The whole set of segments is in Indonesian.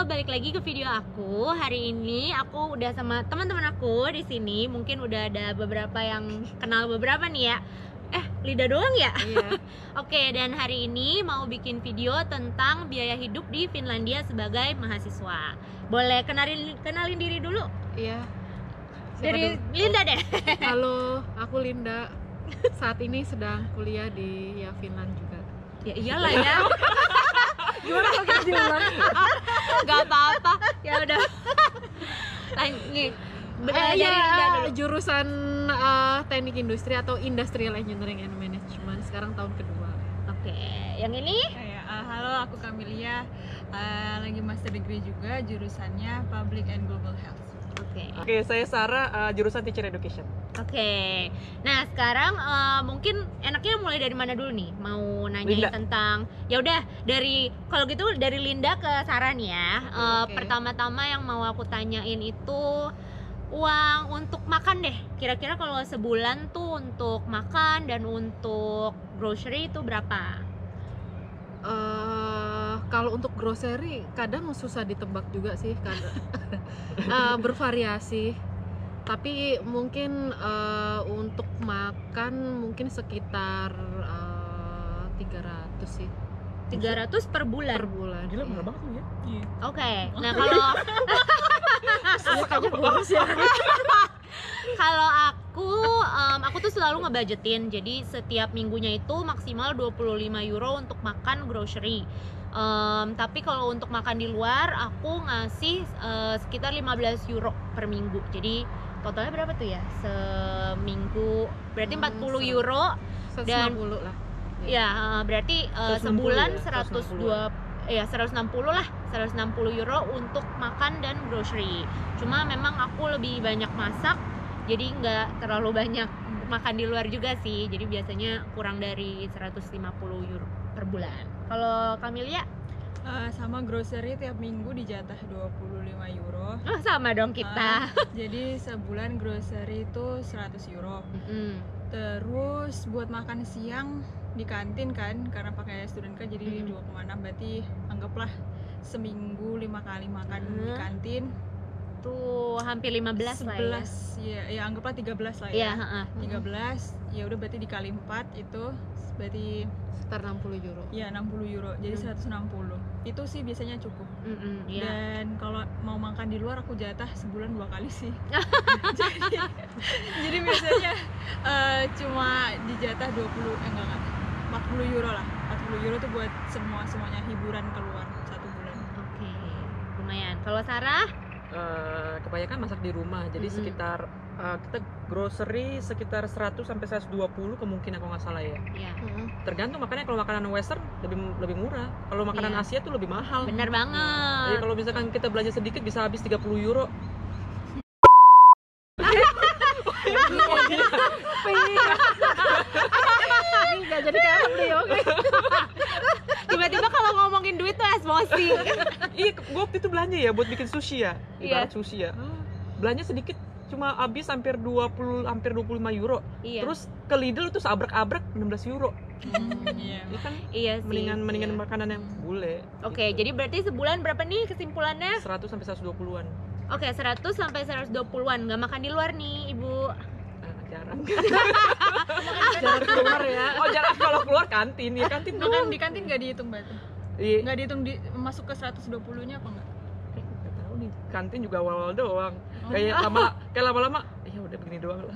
balik lagi ke video aku. Hari ini aku udah sama teman-teman aku di sini. Mungkin udah ada beberapa yang kenal beberapa nih ya. Lida doang ya? Iya. Oke, dan hari ini mau bikin video tentang biaya hidup di Finlandia sebagai mahasiswa. Boleh kenalin diri dulu? Iya. Dari Linda deh. Halo, aku Linda. Saat ini sedang kuliah di Finland juga. Ya iyalah ya. Gimana kalau kita diulang? Gak apa-apa. Ya udah. Nih. Dari Linda dulu. Jurusan teknik industri atau industrial engineering and management. Sekarang tahun kedua. Oke, yang ini? Halo, aku Camelia, lagi master degree juga, jurusannya Public and Global Health. Oke, saya Sarah, jurusan Teacher Education. Oke, nah sekarang mungkin enaknya mulai dari mana dulu nih? Mau nanyain Linda. tentang, ya udah kalau gitu dari Linda ke Sarah nih ya. Oke. Pertama-tama yang mau aku tanyain itu uang untuk makan deh. Kira-kira kalau sebulan tuh untuk makan dan untuk grocery itu berapa? Kalau untuk grocery kadang susah ditebak juga sih, kadang bervariasi. Tapi mungkin untuk makan mungkin sekitar 300 sih 300 per bulan. per bulan. Gila, mahal banget tuh ya. Oke. Nah, kalau Kayaknya boros ya. Kalau aku tuh selalu ngebudgetin. Jadi setiap minggunya itu maksimal 25 euro untuk makan grocery. Tapi kalau untuk makan di luar aku ngasih sekitar 15 euro per minggu. Jadi totalnya berapa tuh ya? Seminggu berarti 40 euro 150 lah. ya, berarti 160 sebulan ya, 160 lah, 160 euro untuk makan dan grocery. Cuma memang aku lebih banyak masak, jadi nggak terlalu banyak makan di luar juga sih. Jadi biasanya kurang dari 150 euro per bulan. Kalau Camelia? Sama grocery tiap minggu dijatah 25 euro. Oh, sama dong kita. Jadi sebulan grocery itu 100 euro. Terus buat makan siang di kantin kan, karena pakai student card jadi 2,6, berarti anggaplah seminggu 5 kali makan di kantin. Tuh hampir 15 lah ya. 11 ya anggaplah 13 lah Iya, ya. 13 ya udah berarti dikali 4 itu berarti Sekitar 60 euro. ya 60 euro. Jadi 160. Itu sih biasanya cukup. Iya. Dan kalau mau makan di luar aku jatah sebulan 2 kali sih. jadi biasanya cuma dijatah 40 euro lah. 40 euro tuh buat semuanya hiburan keluar 1 bulan. Oke, lumayan. Kalau Sarah? Kebanyakan masak di rumah, jadi sekitar kita grocery sekitar 100 sampai 120 kemungkinan kalau nggak salah ya. Iya. Tergantung, makanya kalau makanan western lebih murah. Kalau makanan Iya. Asia tuh lebih mahal. Bener banget. Jadi kalau misalkan kita belanja sedikit bisa habis 30 euro. Ini nggak jadi kayak beli, oke. Tiba-tiba kalau ngomongin duit tuh emosi. Iya, gue waktu itu belanja ya buat bikin sushi ya. Iya. Ibarat sushi ya. Belanja sedikit cuma habis hampir 25 euro. Iya. Terus ke Lidl tuh seabrek-abrek 16 euro. Iya. Ini kan Iya sih. mendingan Iya. makanan yang bule. Oke, gitu. jadi berarti sebulan berapa nih kesimpulannya? 100 sampai 120-an. Oke, 100 sampai 120-an. Nggak makan di luar nih, Ibu. Jarang. Jarang keluar ya. Oh, jarang kalau keluar kantin. Ya kantin Makan doang. di kantin nggak dihitung berarti? Iya. Nggak dihitung masuk ke 120-nya apa enggak? Nggak tahu nih. Kantin juga awal-awal doang. Kayak lama-lama ya udah begini doang lah.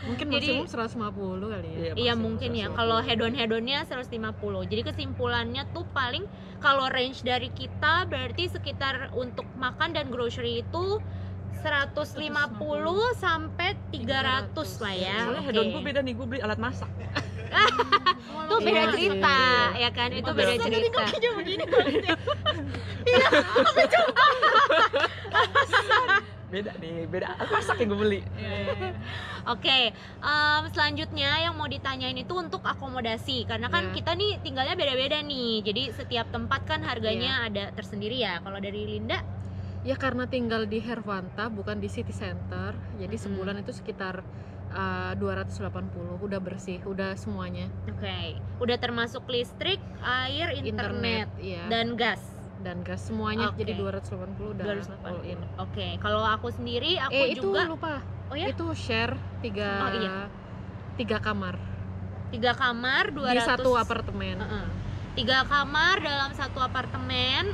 Mungkin Jadi- maksimum 150 kali ya. Iya maksimum mungkin ya. 120. Kalau hedon-hedonnya 150. Jadi kesimpulannya tuh paling kalau range dari kita berarti sekitar untuk makan dan grocery itu 150 sampai 300 lah ya. Soalnya Oke. hedon gue beda nih, gue beli alat masak. Itu beda Iya, cerita, iya. ya kan? Itu Oh, beda beda. cerita. begini Beda nih, beda alat masak yang gue beli. Oke, selanjutnya yang mau ditanyain itu untuk akomodasi. Karena kan Iya. kita nih tinggalnya beda-beda nih. Jadi setiap tempat kan harganya ada tersendiri ya. Kalau dari Linda? Ya karena tinggal di Hervanta bukan di city center, jadi sebulan itu sekitar 280, udah bersih, udah semuanya. Oke, udah termasuk listrik, air, internet, Iya. dan gas. dan gas semuanya. Oke. Jadi 280 udah 280. all in. Oke, kalau aku sendiri aku Itu juga lupa. Oh ya? Itu share 3 Oh, iya. 3 kamar 3 kamar 200 di satu apartemen. Heeh. 3 kamar dalam satu apartemen,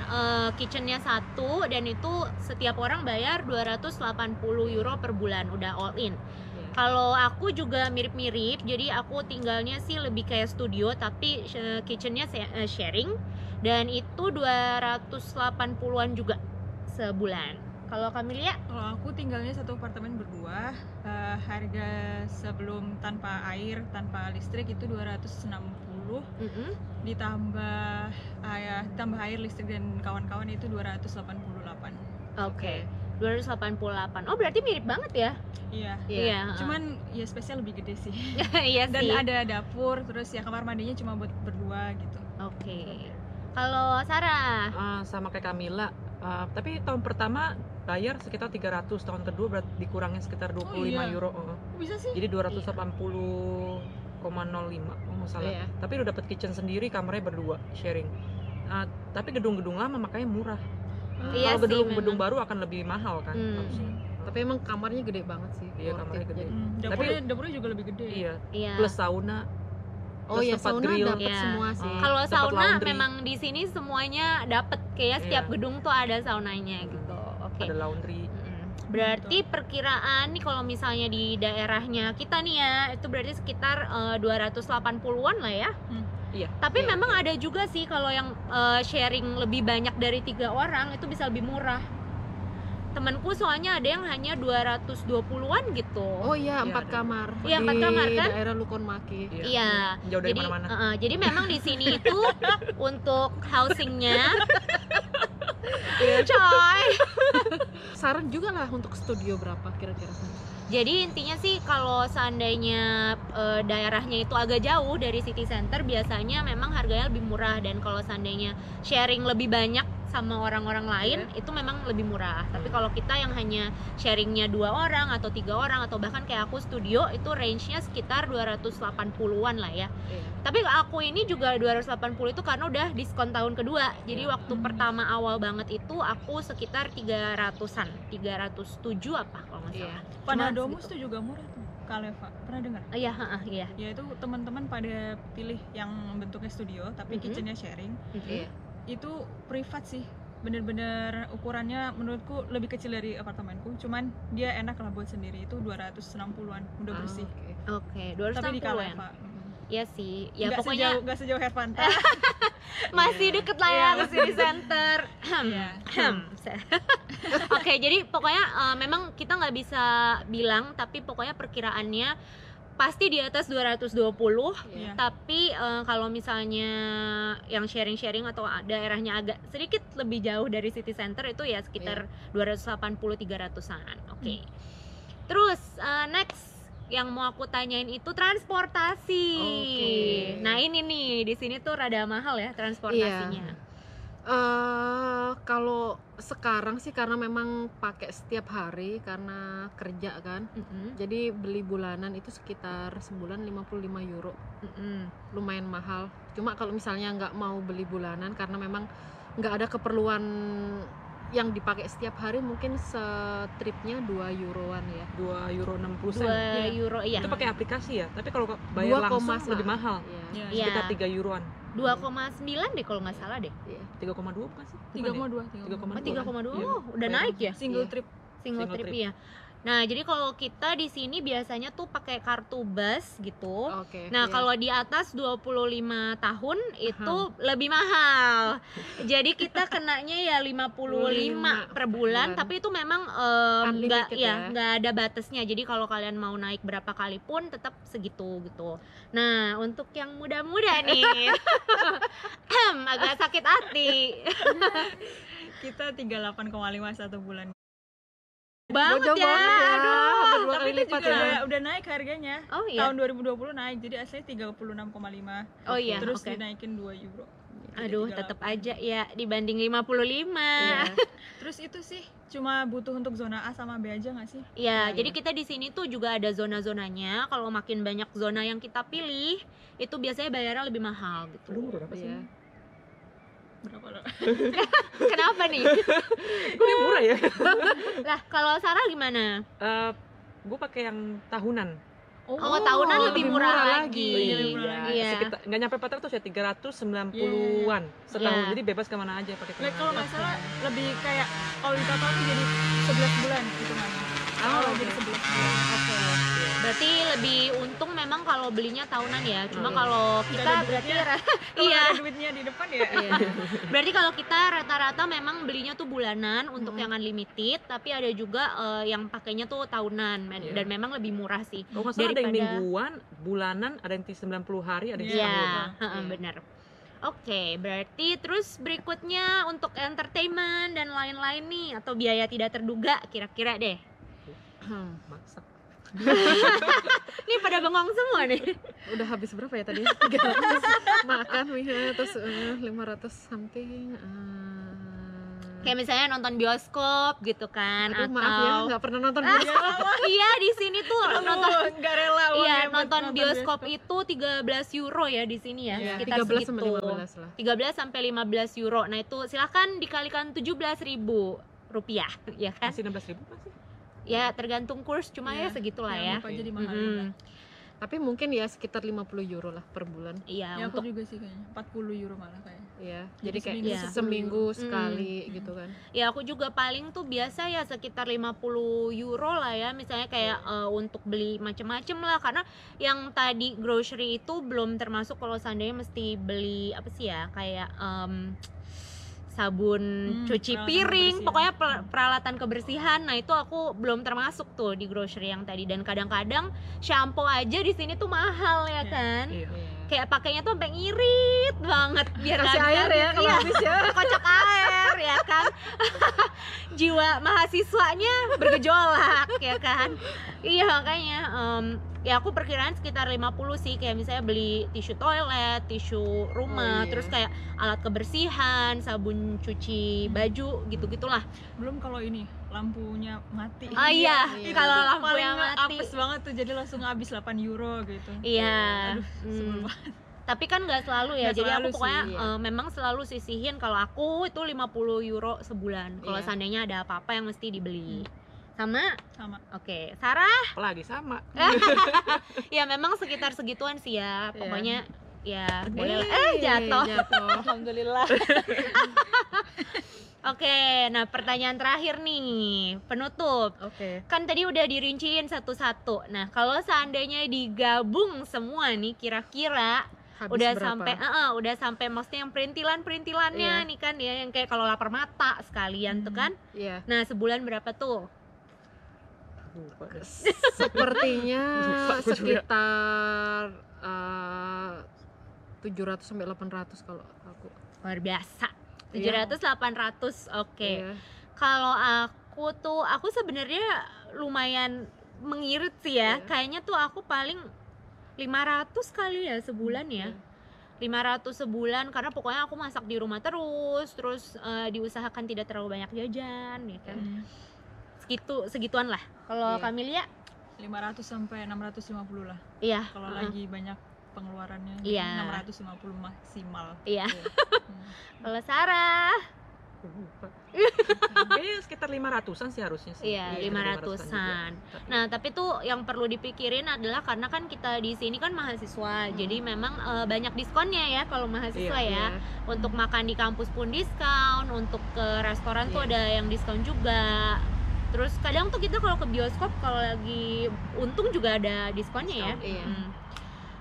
kitchennya satu, dan itu setiap orang bayar 280 euro per bulan, udah all in. Iya. Kalau aku juga mirip-mirip, jadi aku tinggalnya sih lebih kayak studio, tapi kitchennya sharing, dan itu 280-an juga sebulan. Kalau Kamilia? Kalau aku tinggalnya satu apartemen berdua, harga sebelum tanpa air, tanpa listrik itu 260, ditambah air, listrik dan kawan-kawan itu 288. Oke. 288. Oh, berarti mirip banget ya? Iya. Iya. Cuman ya spesial lebih gede sih. Iya Dan sih. ada dapur, terus ya kamar mandinya cuma buat berdua gitu. Oke. Kalau Sarah? Sama kayak Kamila, tapi tahun pertama bayar sekitar 300, tahun kedua berarti dikurangin sekitar 25 iya? euro. Bisa sih? Jadi 280,05 kalau nggak salah. Iya. Tapi udah dapat kitchen sendiri, kamarnya berdua sharing. Tapi gedung-gedung lama makanya murah. Iya Kalau sih, gedung memang. baru akan lebih mahal kan harusnya. Tapi emang kamarnya gede banget sih. Iya, worth kamarnya it. gede. Jadi- Dapurnya juga lebih gede. Iya. Iya. Plus sauna. Oh Terus ya, tempat sauna grill. dapat Iya. semua sih. Kalau Tempat sauna laundry. memang di sini semuanya dapet, kayak setiap Iya. gedung tuh ada saunanya gitu. Oke. Ada laundry. Berarti perkiraan nih kalau misalnya di daerahnya kita nih ya, itu berarti sekitar 280-an lah ya. Iya. Tapi Iya, memang ada juga sih kalau yang sharing lebih banyak dari 3 orang itu bisa lebih murah. Temanku soalnya ada yang hanya 220-an gitu. Oh iya, Iya, 4 ada. kamar. Iya, 4 kamar kan? Di daerah Lukonmaki. Iya. Jauh dari Jadi, mana-mana. jadi memang di sini itu untuk housingnya, coy. Saran juga lah untuk studio berapa kira-kira? Jadi intinya sih kalau seandainya daerahnya itu agak jauh dari city center, biasanya memang harganya lebih murah, dan kalau seandainya sharing lebih banyak sama orang-orang lain itu memang lebih murah. Tapi kalau kita yang hanya sharingnya 2 orang atau 3 orang atau bahkan kayak aku studio, itu range-nya sekitar 280-an lah ya. Iya. Tapi aku ini juga 280 itu karena udah diskon tahun kedua. Jadi waktu pertama awal banget itu aku sekitar 300-an, 307 apa kalau nggak salah. Panadomus tuh juga murah tuh, Kaleva. Pernah dengar? Iya, iya. Ya itu teman-teman pada pilih yang bentuknya studio tapi kitchennya sharing. Iya. Itu privat sih, bener-bener ukurannya menurutku lebih kecil dari apartemenku, cuman dia enak lah buat sendiri. Itu 260-an udah bersih. Oke, Tapi di 260-an. Kaleva. Iya sih. Ya Nggak pokoknya nggak sejauh Hervanta. masih deket lah ya Iya, ke city center. Iya. Oke, jadi pokoknya memang kita nggak bisa bilang, tapi pokoknya perkiraannya pasti di atas 220. Iya. Tapi kalau misalnya yang sharing-sharing atau daerahnya agak sedikit lebih jauh dari city center, itu ya sekitar 280-300-an. Oke. Terus next yang mau aku tanyain itu transportasi. Oke. Nah ini nih di sini tuh rada mahal ya transportasinya. Kalau sekarang sih karena memang pakai setiap hari karena kerja kan. Jadi beli bulanan itu sekitar sebulan 55 euro. Lumayan mahal. Cuma kalau misalnya nggak mau beli bulanan karena memang nggak ada keperluan yang dipakai setiap hari, mungkin setripnya 2 euroan ya. 2 euro 60 sen. 2 euro iya. Itu pakai aplikasi ya, tapi kalau bayar 2, langsung lebih mahal. Iya. Iya. Sekitar 3 euroan. 2,9 deh kalau nggak salah deh. 3,2 bukan sih? 3,2. 3,2. Iya. Udah naik ya? Single Iya. trip. Single Single trip trip. ya. Nah, jadi kalau kita di sini biasanya tuh pakai kartu bus gitu. Oke. Nah, iya. kalau di atas 25 tahun itu lebih mahal. Jadi kita kenanya ya 55 per bulan, tapi itu memang Unlimited nggak ada batasnya. Jadi kalau kalian mau naik berapa kali pun tetap segitu gitu. Nah, untuk yang muda-muda nih agak sakit hati. Kita 38,5 satu bulan. Banget Jauh ya. banget ya. Aduh. Hampir 2 Tapi kali itu lipat juga ya. udah naik harganya. Oh iya. Tahun 2020 naik, jadi aslinya 36,5. Oh iya, Terus oke. dinaikin 2 euro. Jadi Aduh, 38. tetap aja ya dibanding 55. Iya. Terus itu sih cuma butuh untuk zona A sama B aja nggak sih? Ya, jadi kita di sini tuh juga ada zona-zonanya. Kalau makin banyak zona yang kita pilih, itu biasanya bayarnya lebih mahal gitu. Aduh, berapa sih? Iya. Berapa lo? Kenapa nih? Kok yang murah ya? Lah kalau Sarah gimana? Gue pakai yang tahunan. Oh, tahunan lebih murah lagi. Lebih murah lagi. Iya. Sekitar nggak nyampe 400 ya, 390-an setahun. Iya. Jadi bebas kemana aja pakai Like, kalau kemana nggak aja. salah lebih kayak kalau di total tuh jadi 11 bulan gitu kan. Oh, Jadi oke. 11 bulan. Oke. Berarti lebih untung memang kalau belinya tahunan ya. Cuma Iya. kalau Nggak kita ada berarti duitnya. Kalau iya. ada duitnya di depan ya. Iya. Berarti kalau kita rata-rata memang belinya tuh bulanan untuk yang unlimited, tapi ada juga yang pakainya tuh tahunan Iya. dan memang lebih murah sih. Kalau nggak salah ada yang daripada- mingguan, bulanan, ada yang 90 hari, ada yang Iya. Iya, setahun. heeh, benar. Oke, berarti terus berikutnya untuk entertainment dan lain-lain nih atau biaya tidak terduga kira-kira deh. Masak. Ini pada bengong semua nih. Udah habis berapa ya tadi? 300 makan terus 500 something. Kayak misalnya nonton bioskop gitu kan, Aduh, atau maaf ya, nggak pernah nonton bioskop. iya di sini tuh nonton nggak rela uangnya iya buat nonton nonton bioskop itu 13 euro ya di sini ya, Iya. sekitar 13 segitu. sampai 15 lah. 13 sampai 15 euro. Nah, itu silahkan dikalikan 17.000 rupiah ya kan? Masih 16.000 masih? Ya tergantung kurs, cuma ya Iya, segitulah ya. yang lupa jadi mahal. Mm-mm. Tapi mungkin ya sekitar 50 euro lah per bulan. Iya, Ya aku untuk juga sih kayaknya 40 euro malah kayak. Iya. Jadi Jadi kayak seminggu Iya. seminggu 10 sekali gitu kan. ya aku juga paling tuh biasa ya sekitar 50 euro lah ya, misalnya kayak untuk beli macem-macem lah, karena yang tadi grocery itu belum termasuk kalau seandainya mesti beli apa sih ya, kayak sabun cuci peralatan piring, kebersihan. pokoknya peralatan kebersihan. Nah, itu aku belum termasuk tuh di grocery yang tadi. Dan kadang-kadang shampoo aja di sini tuh mahal ya Iya. kan. Iya. Kayak pakainya tuh sampai ngirit banget biar Kasih nggak air habis-habis. ya kalau Iya, habis ya. kocok air ya kan. Jiwa mahasiswanya bergejolak ya kan. Iya, makanya ya aku perkiraan sekitar 50 sih, kayak misalnya beli tisu toilet, tisu rumah, Oh, iya. terus kayak alat kebersihan, sabun cuci baju, gitu-gitulah. Belum kalau ini lampunya mati. Oh iya, Iya. kalau Itu lampu paling yang mati. apes banget tuh, jadi langsung habis 8 euro gitu. Iya. Aduh, sebel Hmm. banget. Tapi kan nggak selalu ya, Nggak jadi aku selalu pokoknya sih, iya. memang selalu sisihin kalau aku itu 50 euro sebulan. Kalau Iya. seandainya ada apa-apa yang mesti dibeli. Sama? Sama. Oke, Sarah? Apalagi sama. Ya memang sekitar segituan sih ya. Iya. Pokoknya ya boleh. Nih, Jatuh. jatuh. Alhamdulillah. Oke, nah pertanyaan terakhir nih, penutup. Oke. Kan tadi udah dirinciin satu-satu. Nah, kalau seandainya digabung semua nih, kira-kira Habis udah berapa? sampai maksudnya yang perintilannya Iya. nih kan ya, yang kayak kalau lapar mata sekalian tuh kan. Iya. Nah, sebulan berapa tuh? Lupa deh. Sepertinya Lupa aku juga. sekitar 700 sampai 800 kalau aku. Luar biasa. Iya. 700 800. Oke. Iya. Kalau aku sebenarnya lumayan mengirit sih ya. Iya. Kayaknya tuh aku paling 500 kali ya sebulan ya. 500 sebulan, karena pokoknya aku masak di rumah terus diusahakan tidak terlalu banyak jajan ya kan. Segituan lah. Kalau Iya. Kamilia? 500 sampai 650 lah. Iya. Kalau Heeh. lagi banyak pengeluarannya. Iya. 650 maksimal. Iya. Hmm. Kalau Sarah? Lupa. Kayaknya sekitar 500-an sih harusnya sih. Iya, Iya, 500-an. juga. Tapi- Nah, tapi tuh yang perlu dipikirin adalah karena kan kita di sini kan mahasiswa, jadi memang banyak diskonnya ya kalau mahasiswa ya. Iya. Untuk makan di kampus pun diskon, untuk ke restoran tuh Iya. ada yang diskon juga. Terus kadang tuh kita kalau ke bioskop kalau lagi untung juga ada diskonnya ya. Diskon, iya.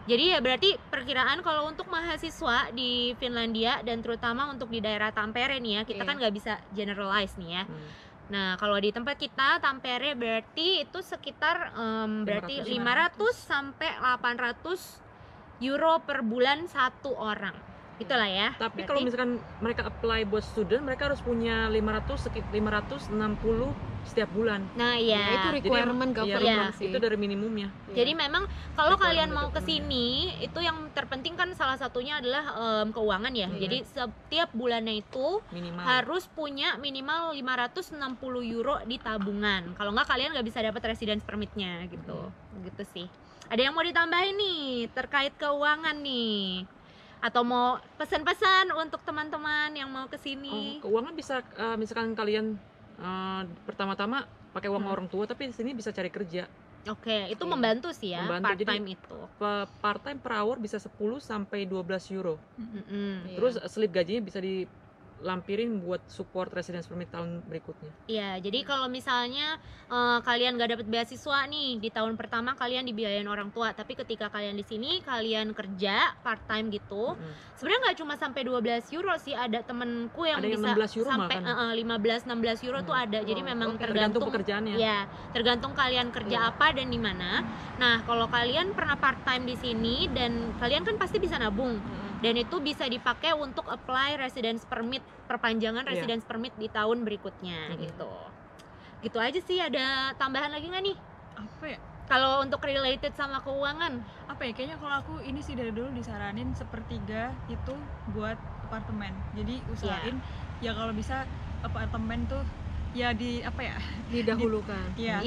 Jadi ya berarti perkiraan kalau untuk mahasiswa di Finlandia dan terutama untuk di daerah Tampere nih ya, kita Iya. kan nggak bisa generalize nih ya. Hmm. Nah, kalau di tempat kita Tampere berarti itu sekitar berarti 500 sampai 800 euro per bulan satu orang. Itulah ya. Tapi Berarti- kalau misalkan mereka apply buat student, mereka harus punya 560 setiap bulan. Nah, Ya, ya. itu requirement Iya, government Iya. sih. itu dari minimumnya. Iya. Jadi memang kalau Requirement kalian mau ke government. sini itu yang terpenting kan salah satunya adalah keuangan ya. Iya. Jadi setiap bulannya itu Minimal. harus punya minimal 560 euro di tabungan. Kalau nggak kalian nggak bisa dapat residence permitnya gitu. Gitu sih. Ada yang mau ditambahin nih terkait keuangan nih? Atau mau pesan-pesan untuk teman-teman yang mau kesini? Keuangan bisa misalkan kalian pertama-tama pakai uang orang tua, tapi di sini bisa cari kerja. Oke, itu membantu sih ya, Membantu. part time itu. Part time per hour bisa 10 sampai 12 euro. Mm-mm. Terus slip gajinya bisa dilampirin buat support residence permit tahun berikutnya. Iya, jadi kalau misalnya kalian nggak dapet beasiswa nih di tahun pertama, kalian dibiayain orang tua, tapi ketika kalian di sini kalian kerja part time gitu, sebenarnya nggak cuma sampai 12 euro sih, ada temenku yang Ada yang bisa 16 euro sampai makan. 15-16 euro tuh ada. Jadi memang tergantung tergantung pekerjaannya. ya, tergantung kalian kerja apa dan di mana. Nah, kalau kalian pernah part time di sini dan kalian kan pasti bisa nabung. Dan itu bisa dipakai untuk apply residence permit, perpanjangan residence permit di tahun berikutnya gitu. Gitu aja sih. Ada tambahan lagi nggak nih? Apa ya? Kalau untuk related sama keuangan? Apa ya, kayaknya kalau aku ini sih dari dulu disaranin sepertiga itu buat apartemen. Jadi usahain ya kalau bisa apartemen tuh ya di apa ya, didahulukan. Iya.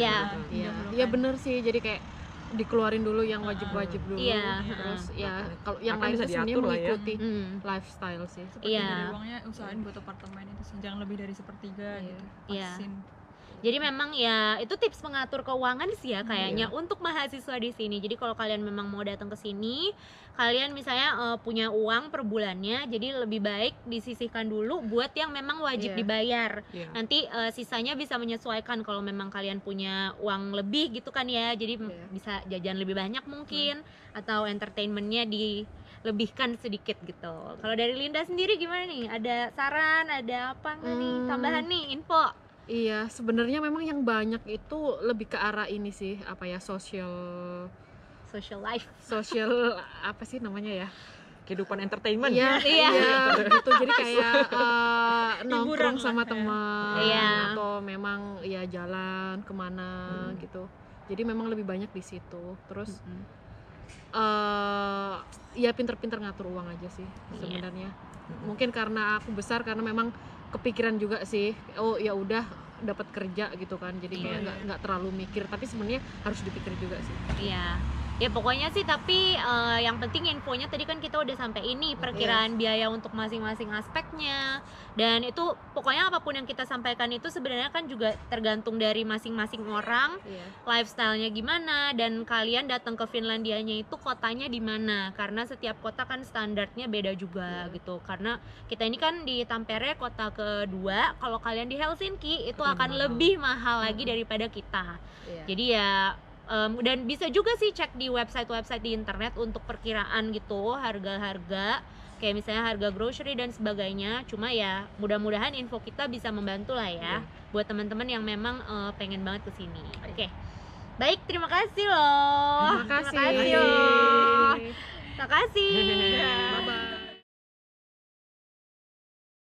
Iya bener sih, jadi kayak dikeluarin dulu yang wajib-wajib dulu. Iya. Terus ya kalau yang Akan lain bisa tuh sebenarnya diatur lah ya. mengikuti lifestyle sih. Sepertiga Iya. dari uangnya usahain buat apartemen itu sih, jangan lebih dari sepertiga gitu. Iya. Pasin. Jadi memang ya itu tips mengatur keuangan sih ya kayaknya untuk mahasiswa di sini. Jadi kalau kalian memang mau datang ke sini, kalian misalnya punya uang per bulannya, jadi lebih baik disisihkan dulu buat yang memang wajib dibayar. Nanti sisanya bisa menyesuaikan kalau memang kalian punya uang lebih gitu kan ya. Jadi bisa jajan lebih banyak mungkin atau entertainmentnya dilebihkan sedikit gitu. Kalau dari Linda sendiri gimana nih? Ada saran, ada apa nggak nih? Tambahan nih info? Iya, sebenarnya memang yang banyak itu lebih ke arah ini sih, apa ya, social life. apa sih namanya ya? Kehidupan entertainment. Iya, gitu. Jadi kayak nongkrong sama teman, atau memang ya jalan kemana gitu. Jadi memang lebih banyak di situ. Terus ya pinter-pinter ngatur uang aja sih sebenarnya. Mungkin karena aku besar, karena memang kepikiran juga sih, oh ya udah dapat kerja gitu kan, jadi kayak nggak terlalu mikir, tapi sebenarnya harus dipikir juga sih. Iya, ya pokoknya sih, tapi yang penting infonya tadi kan kita udah sampai ini perkiraan biaya untuk masing-masing aspeknya, dan itu pokoknya apapun yang kita sampaikan itu sebenarnya kan juga tergantung dari masing-masing orang, lifestyle-nya gimana, dan kalian datang ke Finlandianya itu kotanya di mana, karena setiap kota kan standarnya beda juga gitu. Karena kita ini kan di Tampere kota kedua, kalau kalian di Helsinki itu akan lebih mahal lagi daripada kita. Jadi ya dan bisa juga sih cek di website di internet untuk perkiraan gitu harga-harga, kayak misalnya harga grocery dan sebagainya. Cuma ya mudah-mudahan info kita bisa membantu lah ya buat teman-teman yang memang pengen banget kesini. Oke. Baik, terima kasih loh. Terima kasih. Terima kasih.